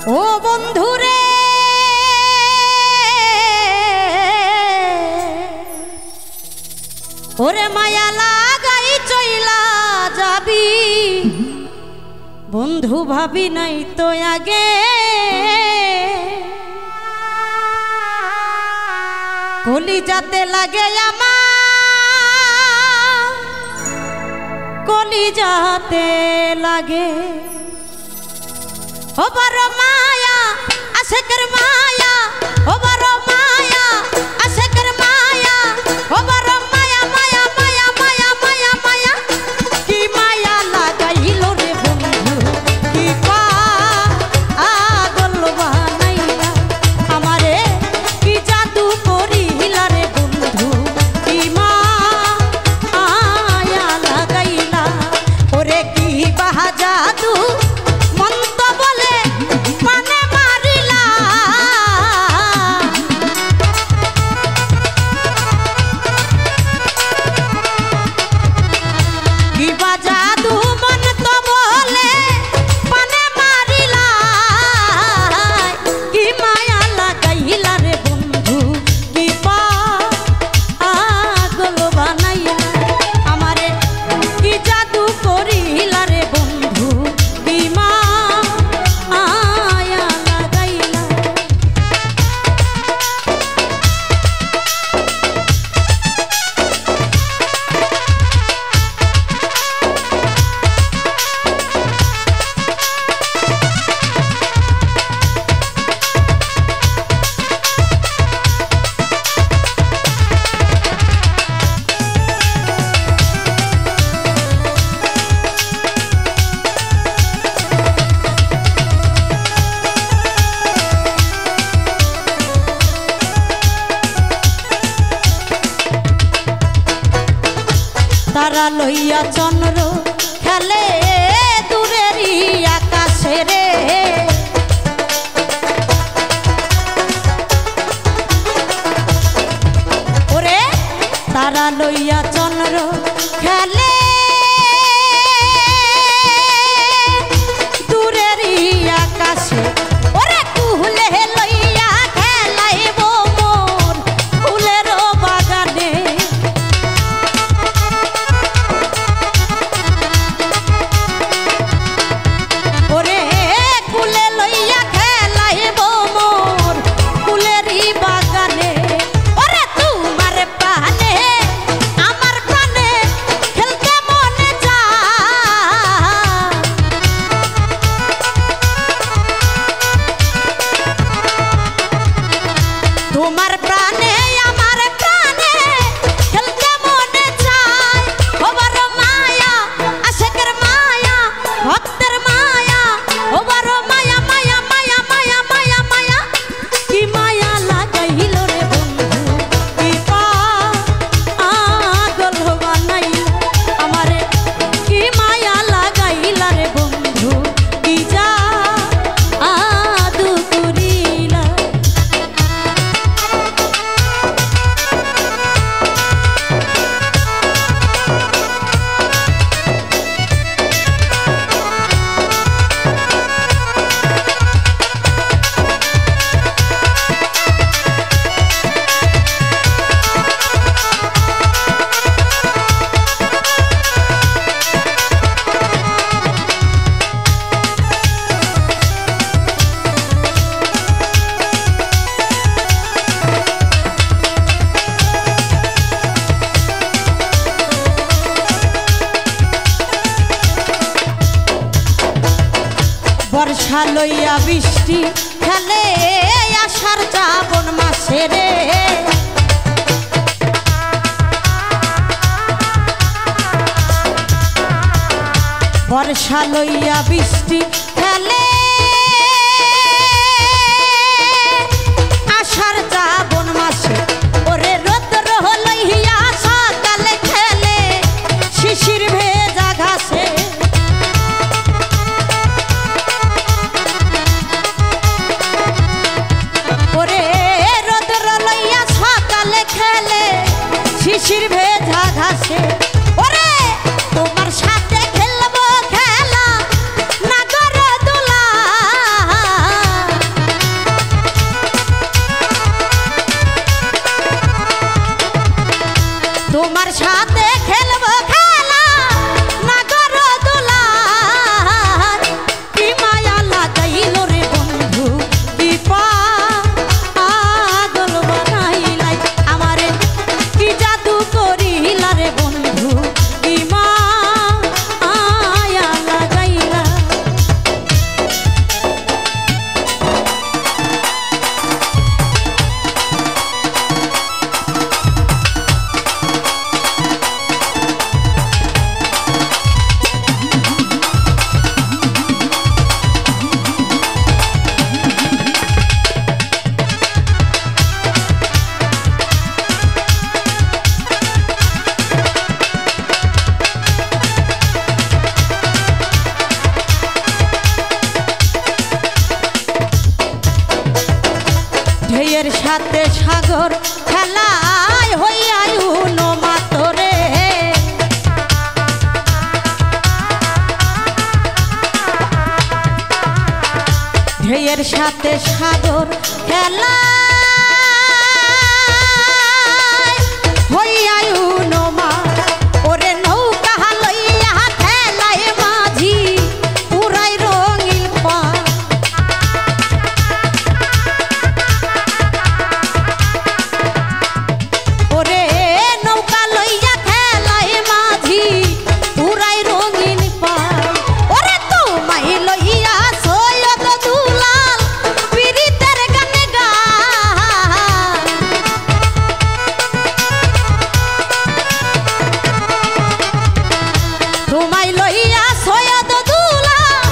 ও বন্ধুরে ওরে মায়া লাগাই চইলা যাবি বন্ধু ভাবি নাই তো আগে কলিজাতে লাগে আমার কলিজাতে লাগে ও বড় মায়া আশেকের মায়া ও বড় মায়া আশেকের মায়া ও বড় মায়া মায়া মায়া মায়া মায়া মায়া কি মায়া লাগাইল রে বন্ধু কি পাগল বানাইলা আমারে কি জাদু করিলা রে বন্ধু কি মায়া লাগাইলা ওরে কি বাহা জাদু তারা লইয়া চন্দ্র খেলে দূরেরই আকাশে রে ওরে তারা লইয়া চন্দ্র খেলে দূরেরই আকাশে ওরে কুহলে লইয়া খেলাইব মোর ফুলের বাগানে তোমার প্রাণে আমার প্রাণে খেলতে মনে চায় ও বড় মায়া আশেকের মায়া ভক্তের মায়া ও বড় মায়া মায়া মায়া মায়া মায়া মায়া কি মায়া লাগাইল রে বন্ধু কি পাগল বানাইল আমারে কি মায়া লাগাইল রে বন্ধু কি জাদু করিলা বর্ষা লইয়া বৃষ্টি খেলে আষাঢ় শ্রাবণ মাসে রে বর্ষা লইয়া বৃষ্টি খেলে আষাঢ় শ্রাবণ মাসে ওরে রৌদ্র লইয়া সকালে খেলে শিশির ভেজা ঘাসে শিশির ভেজা ঘাসে ওরে তোমার সাথে খেলবো খেলা না করে দোলা সাথে সাগর খেলায় হইয়াই উন্মাতরে ঢেউয়ের সাথে সাগর খেলা হইয়াই উন্মা ওরে নৌকা লইয়া খেলায় মাঝি পুরাই রঙিন পা ওরে নৌকা লইয়া খেলায় মাঝি পুরাই রঙিন পা ওরে তোমায় লইয়া সৈয়দ দুলাল পীড়িতের গানে গা তোমায় লইয়া সৈয়দ দুলাল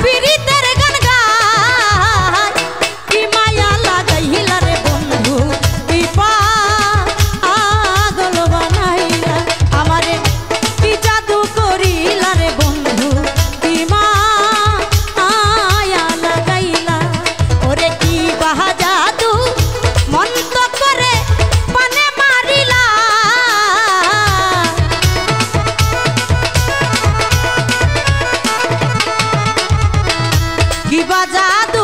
পীড়িতের গান গায় কি মায়া লাগাইলা রে বন্ধু কি পাগল বানাইলা আমারে কি জাদু করিলা রে বন্ধু কি মায়া লাগাইলা ওরে কি বাহা জাদু মন্ত করে পানে মারিলা কি বা জাদু